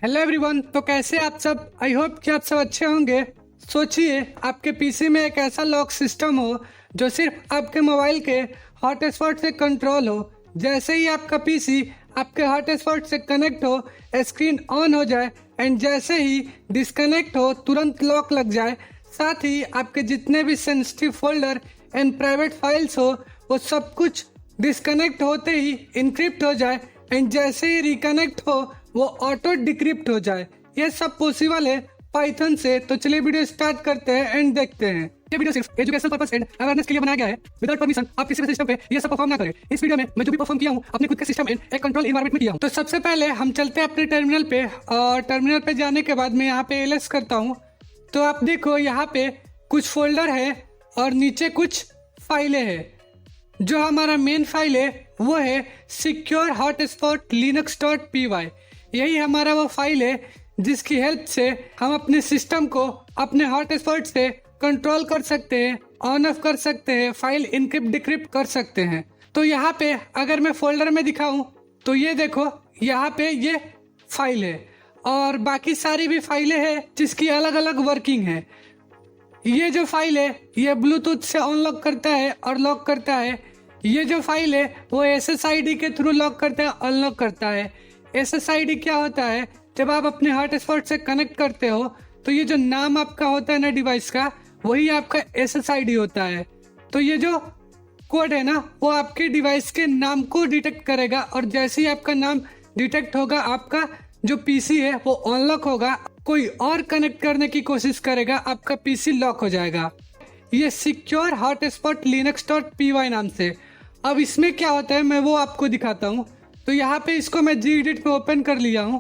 Hello everyone. तो कैसे आप सब? आई होप कि आप सब अच्छे होंगे। सोचिए आपके पीसी में एक ऐसा लॉक सिस्टम हो जो सिर्फ आपके मोबाइल के हॉटस्पॉट से कंट्रोल हो। जैसे ही आपका पीसी आपके हॉटस्पॉट से कनेक्ट हो, स्क्रीन ऑन हो जाए एंड जैसे ही डिस्कनेक्ट हो तुरंत लॉक लग जाए। साथ ही आपके जितने भी sensitive folder and private files हो वो सब कुछ डिस्कनेक्ट होते ही इनक्रिप्ट हो जाए एंड जैसे ही रिकनेक्ट हो वो ऑटो डिक्रिप्ट हो जाए। ये सब पॉसिबल है पाइथन से। तो चलिए वीडियो स्टार्ट करते हैं एंड देखते हैं। ये वीडियो सिर्फ एजुकेशनल पर्पस एंड अवेयरनेस के लिए बनाया गया है। विदाउट परमिशन आप किसी भी सिस्टम पे ये सब परफॉर्म ना करें। इस वीडियो में मैं जो भी परफॉर्म किया हूँ अपने खुद के सिस्टम एंड एक कंट्रोल एनवायरनमेंट में किया हूँ। तो सबसे पहले हम चलते हैं अपने टर्मिनल पे और टर्मिनल पे जाने के बाद मैं यहाँ पे एलएस करता हूँ। तो आप देखो यहाँ पे कुछ फोल्डर है और नीचे कुछ फाइलें हैं। जो हमारा मेन फाइल है वो है सिक्योर हॉटस्पॉट linux.py। यही हमारा वो फाइल है जिसकी हेल्प से हम अपने सिस्टम को अपने हॉटस्पॉट से कंट्रोल कर सकते हैं, ऑन ऑफ कर सकते हैं, फाइल इनक्रिप्ट डिक्रिप्ट कर सकते हैं। तो यहाँ पे अगर मैं फोल्डर में दिखाऊं तो ये देखो यहाँ पे ये फाइल है और बाकी सारी भी फाइलें हैं जिसकी अलग अलग वर्किंग है। ये जो फाइल है ये ब्लूटूथ से अनलॉक करता है और लॉक करता है। ये जो फाइल है वो SSID के थ्रू लॉक करता है, अनलॉक करता है। SSID क्या होता है? जब आप अपने हॉटस्पॉट से कनेक्ट करते हो तो ये जो नाम आपका होता है ना डिवाइस का, वही आपका SSID होता है। तो ये जो कोड है ना वो आपके डिवाइस के नाम को डिटेक्ट करेगा और जैसे ही आपका नाम डिटेक्ट होगा आपका जो पीसी है वो अनलॉक होगा। कोई और कनेक्ट करने की कोशिश करेगा आपका पीसी लॉक हो जाएगा। ये सिक्योर हॉटस्पॉट linux.py नाम से। अब इसमें क्या होता है मैं वो आपको दिखाता हूँ। तो यहाँ पे इसको मैं Gedit में ओपन कर लिया हूँ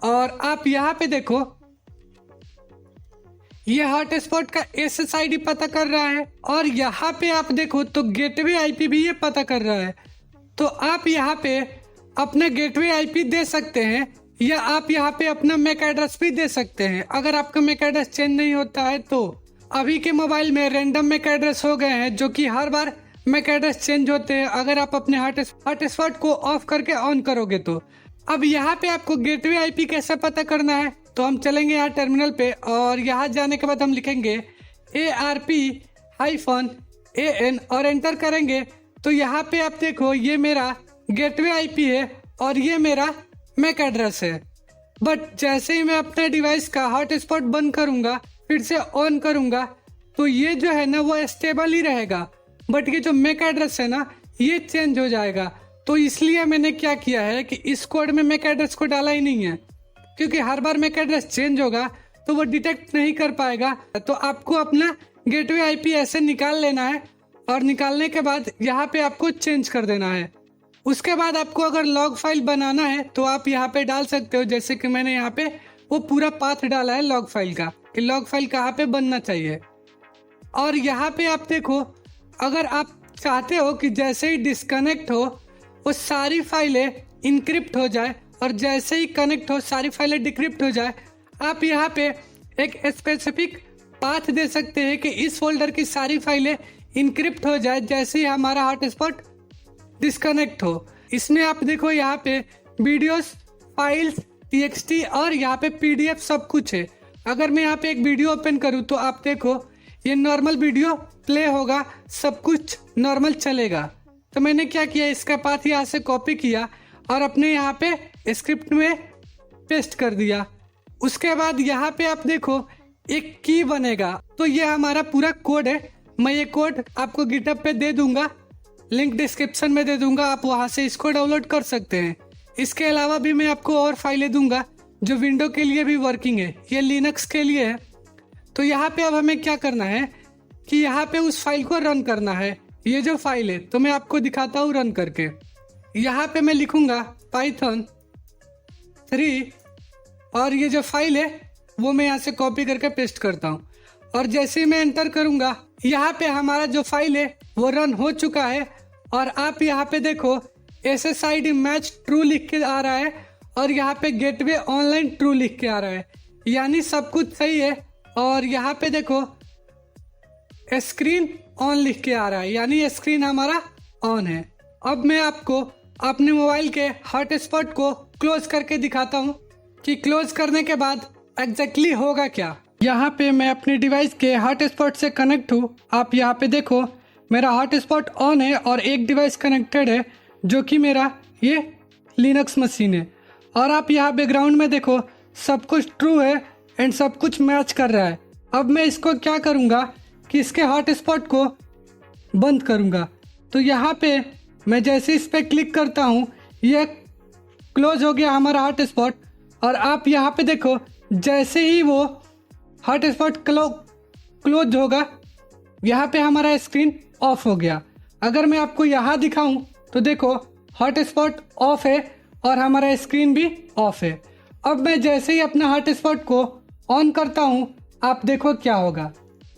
और आप यहाँ पे देखो ये हॉटस्पॉट का SSID पता कर रहा है और यहाँ पे आप देखो तो गेटवे आईपी भी ये पता कर रहा है। तो आप यहाँ पे अपना गेटवे आईपी दे सकते हैं या आप यहाँ पे अपना मैक एड्रेस भी दे सकते हैं। अगर आपका मैक एड्रेस चेंज नहीं होता है तो अभी के मोबाइल में रैंडम मैक एड्रेस हो गए हैं जो कि हर बार मैक एड्रेस चेंज होते हैं अगर आप अपने हॉटस्पॉट को ऑफ करके ऑन करोगे तो। अब यहाँ पे आपको गेटवे आईपी कैसे पता करना है तो हम चलेंगे यहाँ टर्मिनल पे और यहाँ जाने के बाद हम लिखेंगे ARP-AN और एंटर करेंगे। तो यहाँ पे आप देखो ये मेरा गेटवे आईपी है और ये मेरा मैक एड्रेस है। बट जैसे ही मैं अपने डिवाइस का हॉटस्पॉट बंद करूंगा फिर से ऑन करूंगा तो ये जो है ना वो स्टेबल ही रहेगा, बट ये जो मैक एड्रेस है ना ये चेंज हो जाएगा। तो इसलिए मैंने क्या किया है कि इस कोड में मैक एड्रेस को डाला ही नहीं है, क्योंकि हर बार मैक एड्रेस चेंज होगा तो वो डिटेक्ट नहीं कर पाएगा। तो आपको अपना गेटवे आईपी ऐसे निकाल लेना है और निकालने के बाद यहाँ पे आपको चेंज कर देना है। उसके बाद आपको अगर लॉग फाइल बनाना है तो आप यहाँ पे डाल सकते हो, जैसे कि मैंने यहाँ पे वो पूरा पाथ डाला है लॉग फाइल का कि लॉग फाइल कहाँ पे बनना चाहिए। और यहाँ पे आप देखो अगर आप चाहते हो कि जैसे ही डिस्कनेक्ट हो वो सारी फाइलें इनक्रिप्ट हो जाए और जैसे ही कनेक्ट हो सारी फाइलें डिक्रिप्ट हो जाए, आप यहाँ पे एक स्पेसिफिक पाथ दे सकते हैं कि इस फोल्डर की सारी फाइलें इनक्रिप्ट हो जाए जैसे ही हमारा हॉटस्पॉट डिस्कनेक्ट हो। इसमें आप देखो यहाँ पे वीडियोस, फाइल्स, TXT और यहाँ पे PDF सब कुछ है। अगर मैं यहाँ पे एक वीडियो ओपन करूँ तो आप देखो ये नॉर्मल वीडियो प्ले होगा, सब कुछ नॉर्मल चलेगा। तो मैंने क्या किया, इसका पाथ यहाँ से कॉपी किया और अपने यहाँ पे स्क्रिप्ट में पेस्ट कर दिया। उसके बाद यहाँ पे आप देखो एक की बनेगा। तो ये हमारा पूरा कोड है। मैं ये कोड आपको गिटहब पे दे दूंगा, लिंक डिस्क्रिप्शन में दे दूंगा, आप वहाँ से इसको डाउनलोड कर सकते हैं। इसके अलावा भी मैं आपको और फाइलें दूंगा जो विंडो के लिए भी वर्किंग है, ये लिनक्स के लिए है। तो यहाँ पे अब हमें क्या करना है कि यहाँ पे उस फाइल को रन करना है। ये जो फाइल है तो मैं आपको दिखाता हूँ रन करके। यहाँ पे मैं लिखूंगा python 3 और ये जो फाइल है वो मैं यहाँ से कॉपी करके पेस्ट करता हूँ और जैसे ही मैं एंटर करूंगा यहाँ पे हमारा जो फाइल है वो रन हो चुका है। और आप यहाँ पे देखो SSID मैच ट्रू लिख के आ रहा है और यहाँ पे गेटवे ऑनलाइन ट्रू लिख के आ रहा है, यानी सब कुछ सही है। और यहाँ पे देखो स्क्रीन ऑन लिख के आ रहा है, यानी स्क्रीन हमारा ऑन है। अब मैं आपको अपने मोबाइल के हॉटस्पॉट को क्लोज करके दिखाता हूँ। कि क्लोज करने के बाद एग्जैक्टली होगा क्या। यहाँ पे मैं अपने डिवाइस के हॉटस्पॉट से कनेक्ट हूँ। आप यहाँ पे देखो मेरा हॉटस्पॉट ऑन है और एक डिवाइस कनेक्टेड है जो कि मेरा ये लिनक्स मशीन है। और आप यहाँ बैकग्राउंड में देखो सब कुछ ट्रू है एंड सब कुछ मैच कर रहा है। अब मैं इसको क्या करूँगा कि इसके हॉटस्पॉट को बंद करूँगा। तो यहाँ पे मैं जैसे इस पर क्लिक करता हूँ ये क्लोज हो गया हमारा हॉटस्पॉट। और आप यहाँ पे देखो जैसे ही वो हॉटस्पॉट क्लोज होगा यहाँ पे हमारा स्क्रीन ऑफ हो गया। अगर मैं आपको यहाँ दिखाऊं तो देखो हॉटस्पॉट ऑफ है और हमारा स्क्रीन भी ऑफ है। अब मैं जैसे ही अपना हॉटस्पॉट को ऑन करता हूँ आप देखो क्या होगा।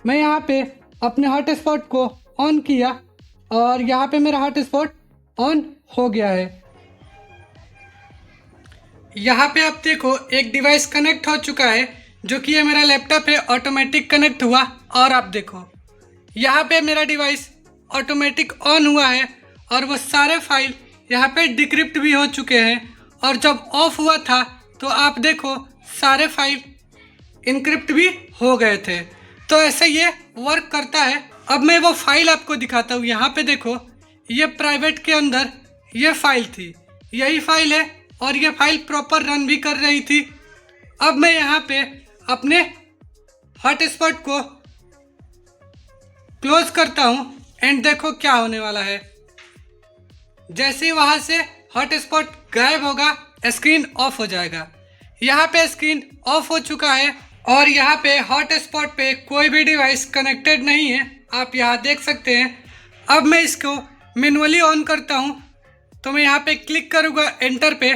मैं यहाँ पे अपने हॉटस्पॉट को ऑन किया और यहाँ पे मेरा हॉटस्पॉट ऑन हो गया है। यहाँ पे आप देखो एक डिवाइस कनेक्ट हो चुका है जो कि ये मेरा लैपटॉप है, ऑटोमेटिक कनेक्ट हुआ। और आप देखो यहाँ पे मेरा डिवाइस ऑटोमेटिक ऑन हुआ है और वो सारे फाइल यहाँ पे डिक्रिप्ट भी हो चुके हैं। और जब ऑफ हुआ था तो आप देखो सारे फाइल इनक्रिप्ट भी हो गए थे। तो ऐसे ये वर्क करता है। अब मैं वो फाइल आपको दिखाता हूँ। यहाँ पे देखो ये प्राइवेट के अंदर ये फाइल थी, यही फाइल है और ये फाइल प्रॉपर रन भी कर रही थी। अब मैं यहाँ पे अपने हॉटस्पॉट को क्लोज करता हूँ एंड देखो क्या होने वाला है। जैसे ही वहाँ से हॉटस्पॉट गायब होगा स्क्रीन ऑफ हो जाएगा। यहाँ पे स्क्रीन ऑफ हो चुका है और यहाँ पे हॉटस्पॉट पे कोई भी डिवाइस कनेक्टेड नहीं है, आप यहाँ देख सकते हैं। अब मैं इसको मैनुअली ऑन करता हूँ तो मैं यहाँ पे क्लिक करूँगा एंटर पे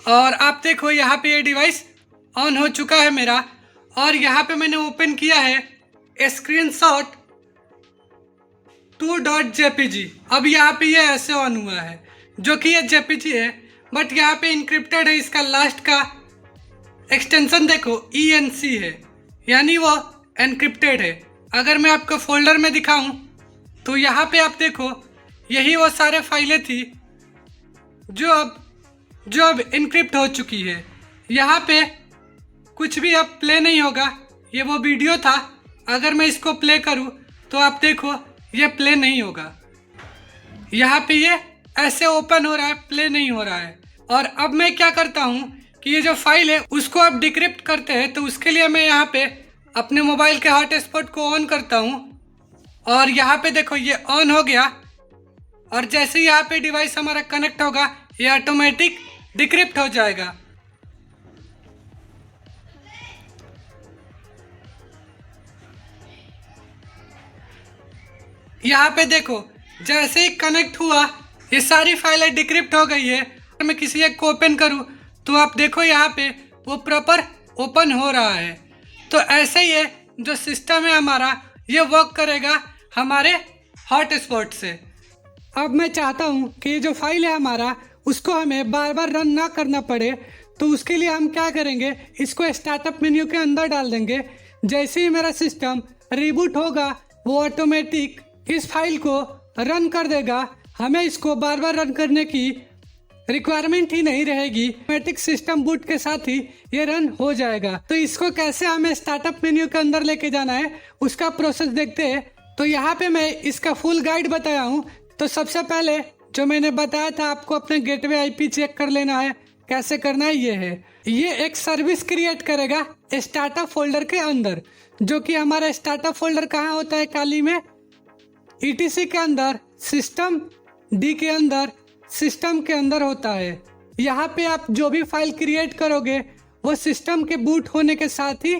और आप देखो यहाँ पे ये डिवाइस ऑन हो चुका है मेरा। और यहाँ पे मैंने ओपन किया है स्क्रीनशॉट 2.jpg। अब यहाँ पे ये ऐसे ऑन हुआ है जो कि ये jpg है बट यहाँ पे इनक्रिप्टेड है। इसका लास्ट का एक्सटेंशन देखो ENC है, यानी वो एनक्रिप्टेड है। अगर मैं आपको फोल्डर में दिखाऊं तो यहाँ पे आप देखो यही वो सारे फाइलें थी जो अब इनक्रिप्ट हो चुकी है। यहाँ पे कुछ भी अब प्ले नहीं होगा, ये वो वीडियो था। अगर मैं इसको प्ले करूँ तो आप देखो ये प्ले नहीं होगा। यहाँ पे ये ऐसे ओपन हो रहा है, प्ले नहीं हो रहा है। और अब मैं क्या करता हूँ कि ये जो फाइल है उसको आप डिक्रिप्ट करते हैं तो उसके लिए मैं यहाँ पे अपने मोबाइल के हॉटस्पॉट को ऑन करता हूँ और यहाँ पे देखो ये ऑन हो गया। और जैसे ही यहाँ पे डिवाइस हमारा कनेक्ट होगा ये ऑटोमेटिक डिक्रिप्ट हो जाएगा। यहाँ पे देखो जैसे ही कनेक्ट हुआ ये सारी फाइलें डिक्रिप्ट हो गई है। अगर मैं किसी एक को ओपन करूँ तो आप देखो यहाँ पे वो प्रॉपर ओपन हो रहा है। तो ऐसे ही है जो सिस्टम है हमारा ये वर्क करेगा हमारे हॉटस्पॉट से। अब मैं चाहता हूँ कि ये जो फाइल है हमारा उसको हमें बार बार रन ना करना पड़े, तो उसके लिए हम क्या करेंगे, इसको स्टार्टअप मेन्यू के अंदर डाल देंगे। जैसे ही मेरा सिस्टम रिबूट होगा वो ऑटोमेटिक इस फाइल को रन कर देगा। हमें इसको बार बार रन करने की रिक्वायरमेंट ही नहीं रहेगी, ऑटोमेटिक सिस्टम बूट के साथ ही ये रन हो जाएगा। तो इसको कैसे हमें स्टार्टअप मेन्यू के अंदर लेके जाना है उसका प्रोसेस देखते हैं। तो यहाँ पे मैं इसका फुल गाइड बताया हूँ। तो सबसे पहले जो मैंने बताया था आपको अपने गेटवे आईपी चेक कर लेना है, कैसे करना है ये है। ये एक सर्विस क्रिएट करेगा स्टार्टअप फोल्डर के अंदर, जो कि हमारा स्टार्टअप फोल्डर कहाँ होता है, काली में ETC के अंदर, सिस्टम D के अंदर, सिस्टम के अंदर होता है। यहाँ पे आप जो भी फाइल क्रिएट करोगे वो सिस्टम के बूट होने के साथ ही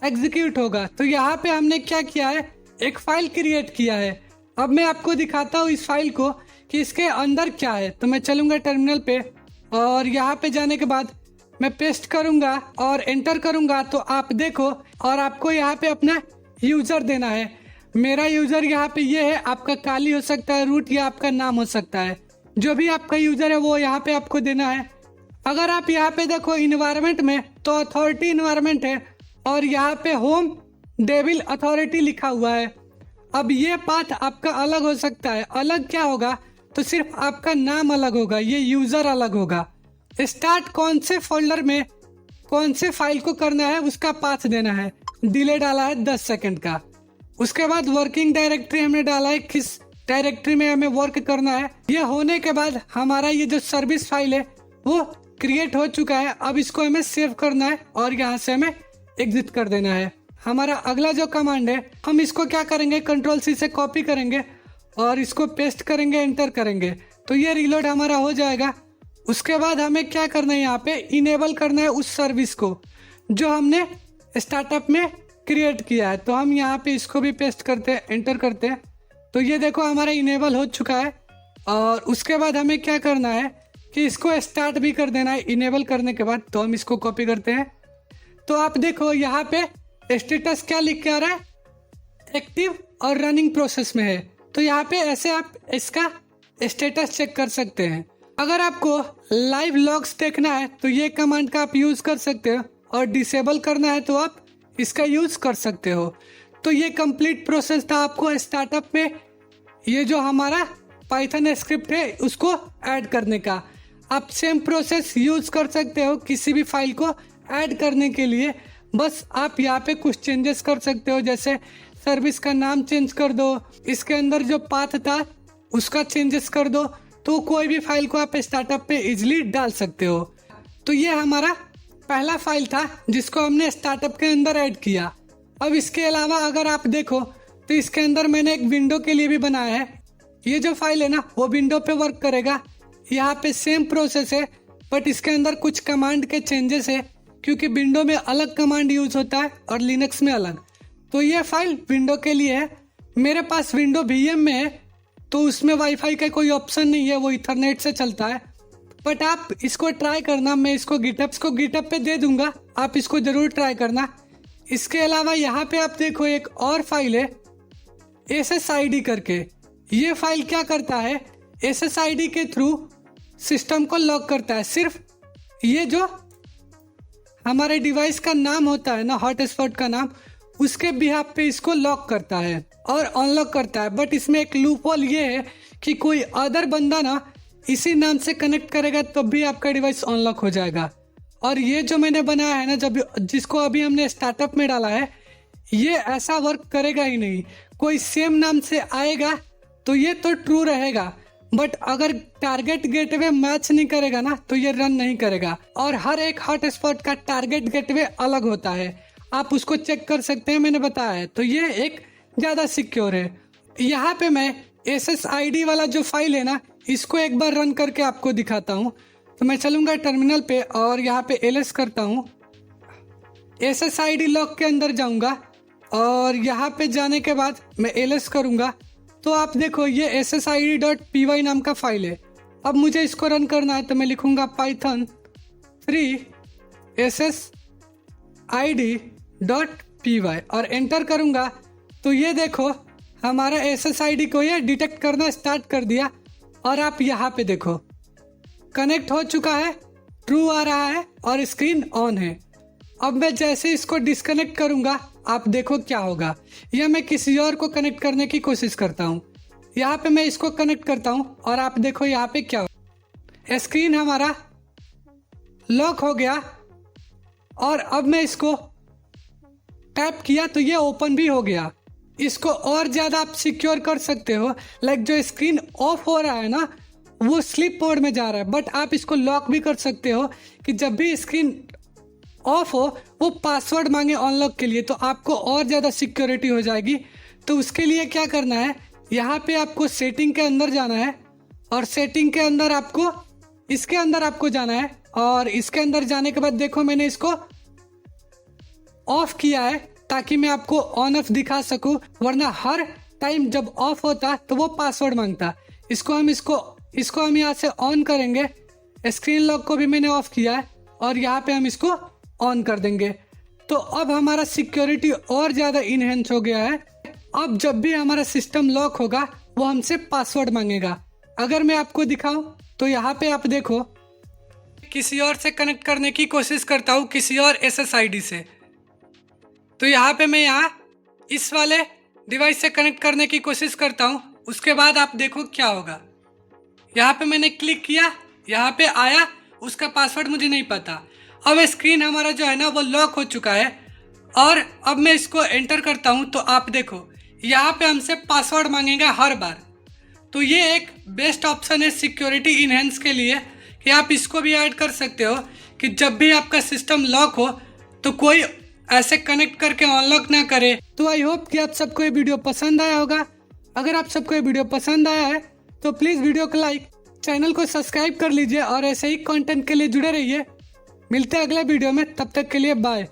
एग्जीक्यूट होगा। तो यहाँ पे हमने क्या किया है, एक फाइल क्रिएट किया है। अब मैं आपको दिखाता हूँ इस फाइल को कि इसके अंदर क्या है। तो मैं चलूँगा टर्मिनल पे और यहाँ पे जाने के बाद मैं पेस्ट करूँगा और एंटर करूँगा। तो आप देखो और आपको यहाँ पे अपना यूज़र देना है। मेरा यूज़र यहाँ पे ये है, आपका काली हो सकता है, रूट या आपका नाम हो सकता है। जो भी आपका यूज़र है वो यहाँ पे आपको देना है। अगर आप यहाँ पे देखो इन्वायरमेंट में तो अथॉरिटी इन्वायरमेंट है और यहाँ पे होम डेविल अथॉरिटी लिखा हुआ है। अब ये पाथ आपका अलग हो सकता है। अलग क्या होगा, तो सिर्फ आपका नाम अलग होगा, ये यूज़र अलग होगा। स्टार्ट कौन से फोल्डर में कौन से फाइल को करना है उसका पाथ देना है। डिले डाला है 10 सेकंड का। उसके बाद वर्किंग डायरेक्टरी हमने डाला है, किस डायरेक्टरी में हमें वर्क करना है। ये होने के बाद हमारा ये जो सर्विस फाइल है वो क्रिएट हो चुका है। अब इसको हमें सेव करना है और यहाँ से हमें एग्जिट कर देना है। हमारा अगला जो कमांड है, हम इसको क्या करेंगे, कंट्रोल सी से कॉपी करेंगे और इसको पेस्ट करेंगे, एंटर करेंगे तो ये रीलोड हमारा हो जाएगा। उसके बाद हमें क्या करना है, यहाँ पे इनेबल करना है उस सर्विस को जो हमने स्टार्टअप में क्रिएट किया है। तो हम यहाँ पे इसको भी पेस्ट करते हैं, एंटर करते हैं तो ये देखो हमारा इनेबल हो चुका है। और उसके बाद हमें क्या करना है कि इसको स्टार्ट भी कर देना है इनेबल करने के बाद। तो हम इसको कॉपी करते हैं तो आप देखो यहाँ पे स्टेटस क्या लिख के आ रहा है, एक्टिव और रनिंग प्रोसेस में है। तो यहाँ पे ऐसे आप इसका स्टेटस चेक कर सकते हैं। अगर आपको लाइव लॉग्स देखना है तो ये कमांड का आप यूज कर सकते हो, और डिसेबल करना है तो आप इसका यूज कर सकते हो। तो ये कंप्लीट प्रोसेस था आपको स्टार्टअप में ये जो हमारा पाइथन स्क्रिप्ट है उसको ऐड करने का। आप सेम प्रोसेस यूज कर सकते हो किसी भी फाइल को ऐड करने के लिए। बस आप यहाँ पे कुछ चेंजेस कर सकते हो, जैसे सर्विस का नाम चेंज कर दो, इसके अंदर जो पाथ था उसका चेंजेस कर दो, तो कोई भी फाइल को आप स्टार्टअप पे इजिली डाल सकते हो। तो ये हमारा पहला फाइल था जिसको हमने स्टार्टअप के अंदर ऐड किया। अब इसके अलावा अगर आप देखो तो इसके अंदर मैंने एक विंडो के लिए भी बनाया है। ये जो फाइल है ना वो विंडो पे वर्क करेगा। यहाँ पे सेम प्रोसेस है बट इसके अंदर कुछ कमांड के चेंजेस है, क्योंकि विंडो में अलग कमांड यूज होता है और लिनक्स में अलग। तो ये फाइल विंडो के लिए है। मेरे पास विंडो वीएम में है तो उसमें वाईफाई का कोई ऑप्शन नहीं है, वो इथरनेट से चलता है। बट आप इसको ट्राई करना, मैं इसको गिटअप पे दे दूंगा, आप इसको जरूर ट्राई करना। इसके अलावा यहाँ पे आप देखो एक और फाइल है SSID करके। ये फाइल क्या करता है, SSID के थ्रू सिस्टम को लॉक करता है। सिर्फ ये जो हमारे डिवाइस का नाम होता है ना, हॉटस्पॉट का नाम, उसके बिहाफ पे इसको लॉक करता है और अनलॉक करता है। बट इसमें एक लूप होल ये है कि कोई अदर बंदा ना इसी नाम से कनेक्ट करेगा तब भी आपका डिवाइस अनलॉक हो जाएगा। और ये जो मैंने बनाया है ना, जिसको अभी हमने स्टार्टअप में डाला है, ये ऐसा वर्क करेगा ही नहीं। कोई सेम नाम से आएगा तो ये तो ट्रू रहेगा, बट अगर टारगेट गेटवे मैच नहीं करेगा ना तो ये रन नहीं करेगा। और हर एक हॉटस्पॉट का टारगेट गेटवे अलग होता है, आप उसको चेक कर सकते हैं, मैंने बताया है। तो ये एक ज़्यादा सिक्योर है। यहाँ पे मैं SSID वाला जो फाइल है ना, इसको एक बार रन करके आपको दिखाता हूँ। तो मैं चलूँगा टर्मिनल पे और यहाँ पे ls करता हूँ, SSID लॉक के अंदर जाऊँगा और यहाँ पे जाने के बाद मैं ls करूँगा। तो आप देखो ये ssid.py नाम का फाइल है। अब मुझे इसको रन करना है तो मैं लिखूँगा python 3 ssid.py और एंटर करूँगा। तो ये देखो हमारा SSID को ये डिटेक्ट करना स्टार्ट कर दिया। और आप यहाँ पे देखो कनेक्ट हो चुका है, ट्रू आ रहा है और स्क्रीन ऑन है। अब मैं जैसे इसको डिस्कनेक्ट करूँगा आप देखो क्या होगा। या मैं किसी और को कनेक्ट करने की कोशिश करता हूँ, यहाँ पे मैं इसको कनेक्ट करता हूँ और आप देखो यहाँ पे क्या हो, स्क्रीन हमारा लॉक हो गया। और अब मैं इसको टैप किया तो ये ओपन भी हो गया। इसको और ज़्यादा आप सिक्योर कर सकते हो। लाइक जो स्क्रीन ऑफ हो रहा है ना वो स्लीप मोड में जा रहा है, बट आप इसको लॉक भी कर सकते हो कि जब भी स्क्रीन ऑफ हो वो पासवर्ड मांगे अनलॉक के लिए, तो आपको और ज़्यादा सिक्योरिटी हो जाएगी। तो उसके लिए क्या करना है, यहाँ पे आपको सेटिंग के अंदर जाना है और सेटिंग के अंदर आपको इसके अंदर आपको जाना है। और इसके अंदर जाने के बाद देखो मैंने इसको ऑफ किया है ताकि मैं आपको ऑन ऑफ दिखा सकूं, वरना हर टाइम जब ऑफ होता तो वो पासवर्ड मांगता। इसको हम यहाँ से ऑन करेंगे। स्क्रीन लॉक को भी मैंने ऑफ किया है और यहाँ पे हम इसको ऑन कर देंगे। तो अब हमारा सिक्योरिटी और ज़्यादा इनहेंस हो गया है। अब जब भी हमारा सिस्टम लॉक होगा वो हमसे पासवर्ड मांगेगा। अगर मैं आपको दिखाऊं तो यहाँ पे आप देखो किसी और से कनेक्ट करने की कोशिश करता हूँ, किसी और SSID से। तो यहाँ पे मैं इस वाले डिवाइस से कनेक्ट करने की कोशिश करता हूँ। उसके बाद आप देखो क्या होगा। यहाँ पे मैंने क्लिक किया, यहाँ पे आया, उसका पासवर्ड मुझे नहीं पता। अब स्क्रीन हमारा जो है ना वो लॉक हो चुका है और अब मैं इसको एंटर करता हूँ तो आप देखो यहाँ पे हमसे पासवर्ड मांगेगा हर बार। तो ये एक बेस्ट ऑप्शन है सिक्योरिटी इनहेंस के लिए कि आप इसको भी ऐड कर सकते हो कि जब भी आपका सिस्टम लॉक हो तो कोई ऐसे कनेक्ट करके अनलॉक ना करे। तो आई होप कि आप सबको ये वीडियो पसंद आया होगा। अगर आप सबको ये वीडियो पसंद आया है तो प्लीज़ वीडियो को लाइक, चैनल को सब्सक्राइब कर लीजिए और ऐसे ही कंटेंट के लिए जुड़े रहिए। मिलते हैं अगले वीडियो में, तब तक के लिए बाय।